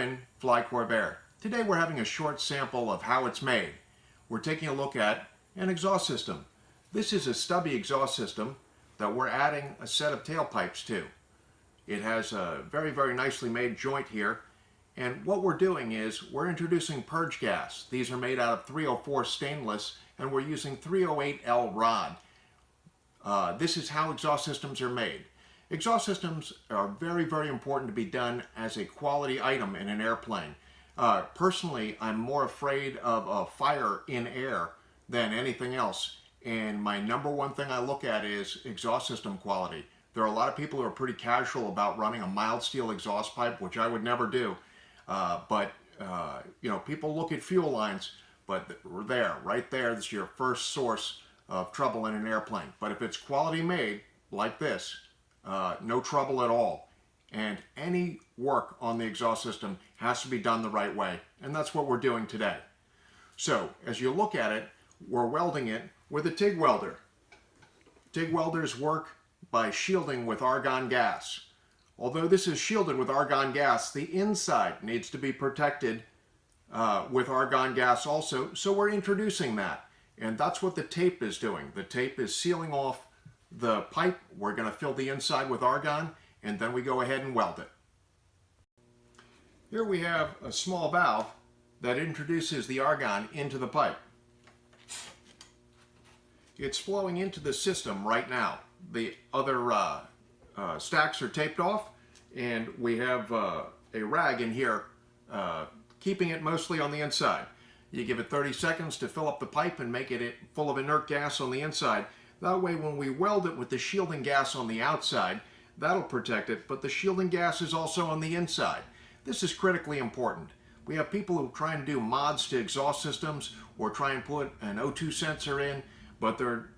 twin fly Corvair. Today we're having a short sample of how it's made. We're taking a look at an exhaust system. This is a stubby exhaust system that we're adding a set of tailpipes to. It has a very nicely made joint here, and what we're doing is we're introducing purge gas. These are made out of 304 stainless, and we're using 308L rod. This is how exhaust systems are made. Exhaust systems are very important to be done as a quality item in an airplane. Personally, I'm more afraid of a fire in air than anything else, and my number one thing I look at is exhaust system quality. There are a lot of people who are pretty casual about running a mild steel exhaust pipe, which I would never do. You know, people look at fuel lines, but right there, this is your first source of trouble in an airplane. But if it's quality made, like this, no trouble at all. And any work on the exhaust system has to be done the right way, and that's what we're doing today. So, as you look at it, we're welding it with a TIG welder. TIG welders work by shielding with argon gas. Although this is shielded with argon gas, the inside needs to be protected with argon gas also, so we're introducing that. And that's what the tape is doing. The tape is sealing off the pipe. We're going to fill the inside with argon, and then we go ahead and weld it. Here we have a small valve that introduces the argon into the pipe. It's flowing into the system right now. The other stacks are taped off, and we have a rag in here keeping it mostly on the inside. You give it 30 seconds to fill up the pipe and make it full of inert gas on the inside. That way when we weld it with the shielding gas on the outside, that'll protect it, but the shielding gas is also on the inside. This is critically important. We have people who try and do mods to exhaust systems or try and put an O2 sensor in, but they're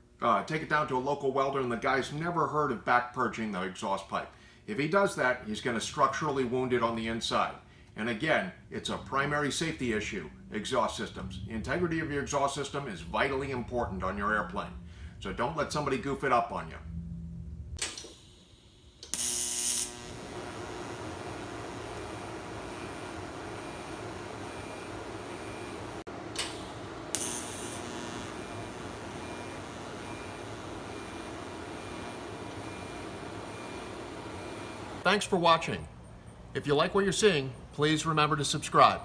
take it down to a local welder and the guy's never heard of back purging the exhaust pipe. If he does that, he's going to structurally wound it on the inside. And again, it's a primary safety issue, exhaust systems. The integrity of your exhaust system is vitally important on your airplane. So don't let somebody goof it up on you. Thanks for watching. If you like what you're seeing, please remember to subscribe.